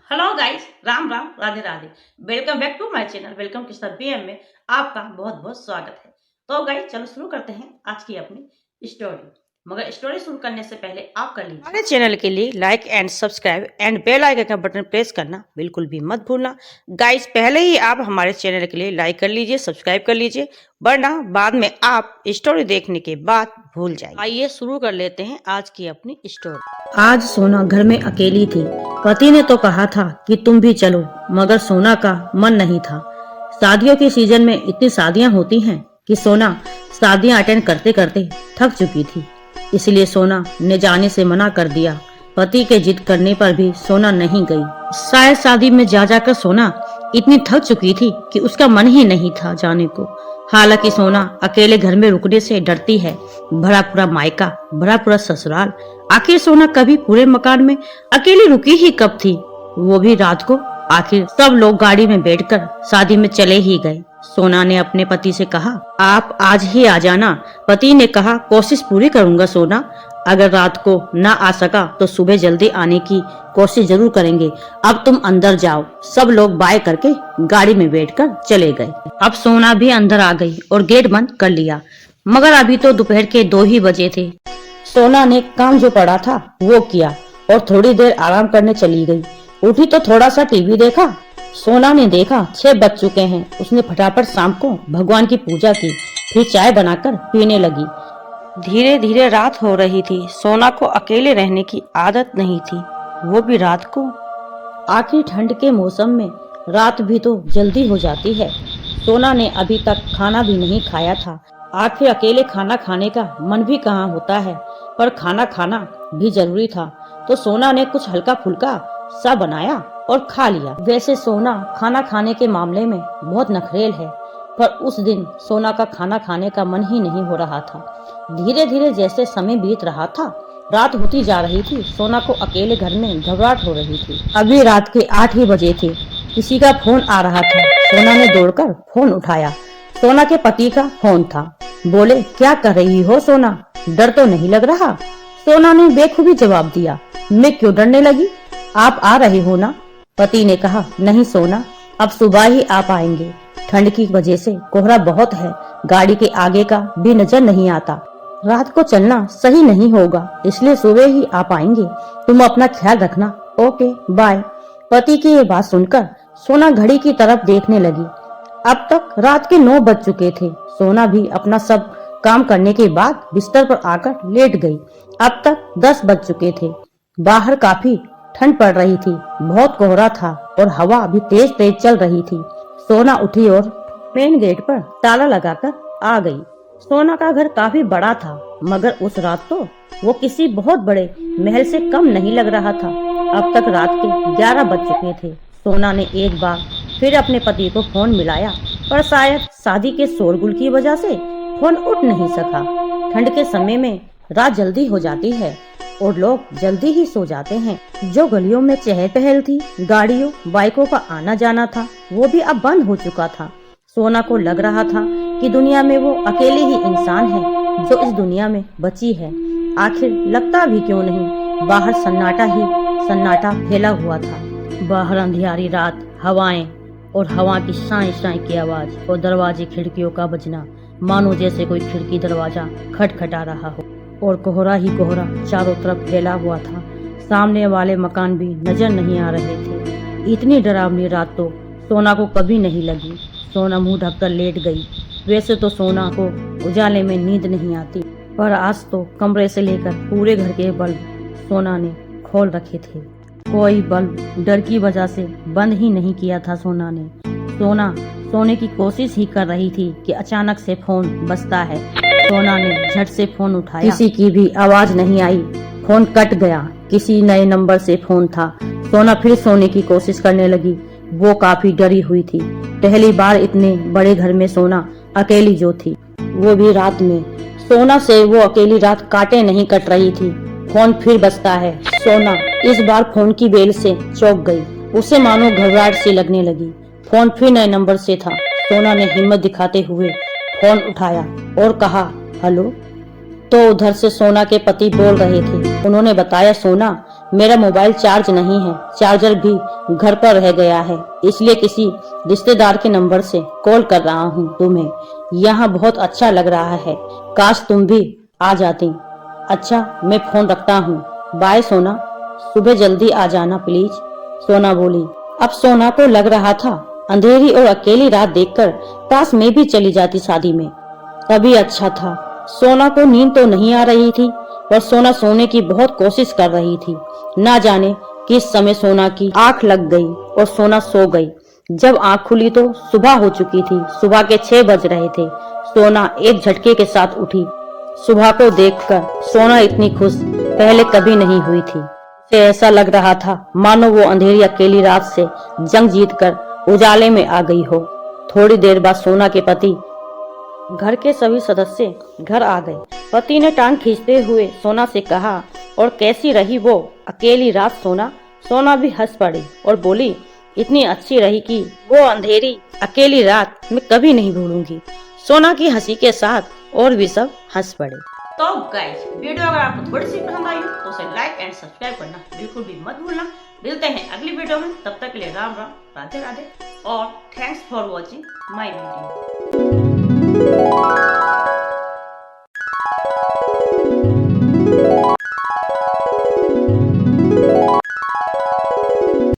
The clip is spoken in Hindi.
Hello guys, Ram Ram, Radhe Radhe. Welcome back to my channel. Welcome के साथ बीएम में आपका बहुत बहुत स्वागत है। तो गाइस चलो शुरू करते हैं आज की अपनी स्टोरी। मगर स्टोरी शुरू करने से पहले आप कर लीजिए हमारे चैनल के लिए like and subscribe and bell icon का बटन प्रेस करना बिल्कुल भी मत भूलना। गाइस पहले ही आप हमारे चैनल के लिए लाइक कर लीजिए, सब्सक्राइब कर लीजिए, वरना बाद में आप स्टोरी देखने के बाद भूल जाएंगे। आइए शुरू कर लेते हैं आज की अपनी स्टोरी। आज सोना घर में अकेली थी। पति ने तो कहा था कि तुम भी चलो, मगर सोना का मन नहीं था। शादियों के सीजन में इतनी शादियां होती हैं कि सोना शादियां अटेंड करते करते थक चुकी थी। इसलिए सोना ने जाने से मना कर दिया। पति के जिद करने पर भी सोना नहीं गई। शायद शादी में जा जाकर सोना इतनी थक चुकी थी कि उसका मन ही नहीं था जाने को। हालांकि सोना अकेले घर में रुकने से डरती है। भरा पूरा मायका, भरा पूरा ससुराल, आखिर सोना कभी पूरे मकान में अकेली रुकी ही कब थी, वो भी रात को। आखिर सब लोग गाड़ी में बैठकर शादी में चले ही गए। सोना ने अपने पति से कहा, आप आज ही आ जाना। पति ने कहा, कोशिश पूरी करूंगा सोना। अगर रात को ना आ सका तो सुबह जल्दी आने की कोशिश जरूर करेंगे। अब तुम अंदर जाओ। सब लोग बाय करके गाड़ी में बैठकर चले गए। अब सोना भी अंदर आ गई और गेट बंद कर लिया। मगर अभी तो दोपहर के 2 ही बजे थे। सोना ने काम जो पड़ा था वो किया और थोड़ी देर आराम करने चली गई। उठी तो थोड़ा सा टीवी देखा। सोना ने देखा 6 बज चुके हैं। उसने फटाफट शाम को भगवान की पूजा की, फिर चाय बनाकर पीने लगी। धीरे धीरे रात हो रही थी। सोना को अकेले रहने की आदत नहीं थी, वो भी रात को। आखिर ठंड के मौसम में रात भी तो जल्दी हो जाती है। सोना ने अभी तक खाना भी नहीं खाया था। आखिर अकेले खाना खाने का मन भी कहाँ होता है, पर खाना खाना भी जरूरी था। तो सोना ने कुछ हल्का फुल्का सा बनाया और खा लिया। वैसे सोना खाना खाने के मामले में बहुत नखरेल है, पर उस दिन सोना का खाना खाने का मन ही नहीं हो रहा था। धीरे धीरे जैसे समय बीत रहा था, रात होती जा रही थी। सोना को अकेले घर में घबराहट हो रही थी। अभी रात के 8 ही बजे थे। किसी का फोन आ रहा था। सोना ने दौड़कर फोन उठाया। सोना के पति का फोन था। बोले, क्या कर रही हो सोना, डर तो नहीं लग रहा? सोना ने बेखूबी जवाब दिया, मैं क्यों डरने लगी, आप आ रहे हो ना? पति ने कहा, नहीं सोना, अब सुबह ही आ पाएंगे। ठंड की वजह से कोहरा बहुत है, गाड़ी के आगे का भी नजर नहीं आता। रात को चलना सही नहीं होगा, इसलिए सुबह ही आ पाएंगे। तुम अपना ख्याल रखना, ओके बाय। पति की ये बात सुनकर सोना घड़ी की तरफ देखने लगी। अब तक रात के 9 बज चुके थे। सोना भी अपना सब काम करने के बाद बिस्तर पर आकर लेट गई। अब तक 10 बज चुके थे। बाहर काफी ठंड पड़ रही थी, बहुत कोहरा था और हवा भी तेज तेज चल रही थी। सोना उठी और मेन गेट पर ताला लगाकर आ गई। सोना का घर काफी बड़ा था, मगर उस रात तो वो किसी बहुत बड़े महल से कम नहीं लग रहा था। अब तक रात के 11 बज चुके थे। सोना ने एक बार फिर अपने पति को फोन मिलाया, पर शायद शादी के शोरगुल की वजह से फोन उठ नहीं सका। ठंड के समय में रात जल्दी हो जाती है और लोग जल्दी ही सो जाते हैं। जो गलियों में चहल पहल थी, गाड़ियों बाइकों का आना जाना था, वो भी अब बंद हो चुका था। सोना को लग रहा था कि दुनिया में वो अकेली ही इंसान है जो इस दुनिया में बची है। आखिर लगता भी क्यों नहीं, बाहर सन्नाटा ही सन्नाटा फैला हुआ था। बाहर अंधियारी रात, हवाएं और हवा की साई साई की आवाज और दरवाजे खिड़कियों का बजना, मानो जैसे कोई खिड़की दरवाजा खटखटा रहा हो। और कोहरा ही कोहरा चारों तरफ फैला हुआ था। सामने वाले मकान भी नजर नहीं आ रहे थे। इतनी डरावनी रात तो सोना को कभी नहीं लगी। सोना मुंह ढककर लेट गई। वैसे तो सोना को उजाले में नींद नहीं आती, पर आज तो कमरे से लेकर पूरे घर के बल्ब सोना ने खोल रखे थे। कोई बल्ब डर की वजह से बंद ही नहीं किया था सोना ने। सोना सोने की कोशिश ही कर रही थी कि अचानक से फोन बजता है। सोना ने झट से फोन उठाया। किसी की भी आवाज नहीं आई। फोन कट गया। किसी नए नंबर से फोन था। सोना फिर सोने की कोशिश करने लगी। वो काफी डरी हुई थी। पहली बार इतने बड़े घर में सोना अकेली जो थी, वो भी रात में। सोना से वो अकेली रात काटे नहीं कट रही थी। फोन फिर बजता है। सोना इस बार फोन की बेल से चौंक गई। उसे मानो घबराहट सी लगने लगी। फोन फिर नए नंबर से था। सोना ने हिम्मत दिखाते हुए फोन उठाया और कहा, हेलो। तो उधर से सोना के पति बोल रहे थे। उन्होंने बताया, सोना मेरा मोबाइल चार्ज नहीं है, चार्जर भी घर पर रह गया है, इसलिए किसी रिश्तेदार के नंबर से कॉल कर रहा हूँ तुम्हें। यहाँ बहुत अच्छा लग रहा है, काश तुम भी आ जाती। अच्छा मैं फोन रखता हूँ, बाय सोना, सुबह जल्दी आ जाना प्लीज, सोना बोली। अब सोना को लग रहा था अंधेरी और अकेली रात देखकर काश मैं भी चली जाती शादी में, तभी अच्छा था। सोना को नींद तो नहीं आ रही थी, पर सोना सोने की बहुत कोशिश कर रही थी। ना जाने किस समय सोना की आंख लग गई और सोना सो गई। जब आंख खुली तो सुबह हो चुकी थी, सुबह के 6 बज रहे थे। सोना एक झटके के साथ उठी। सुबह को देखकर सोना इतनी खुश पहले कभी नहीं हुई थी। उसे ऐसा लग रहा था मानो वो अंधेरी अकेली रात से जंग जीतकर उजाले में आ गई हो। थोड़ी देर बाद सोना के पति घर के सभी सदस्य घर आ गए। पति ने टांग खींचते हुए सोना से कहा, और कैसी रही वो अकेली रात सोना? सोना भी हंस पड़ी और बोली, इतनी अच्छी रही कि वो अंधेरी अकेली रात मैं कभी नहीं भूलूंगी। सोना की हंसी के साथ और भी सब हंस पड़े। तो गाइस वीडियो अगर आपको थोड़ी सी पसंद आई हो तो उसे लाइक एंड सब्सक्राइब करना बिल्कुल भी मत भूलना। मिलते हैं अगली वीडियो में, तब तक के लिए राम राम, राधे राधे और thanks for watching my video.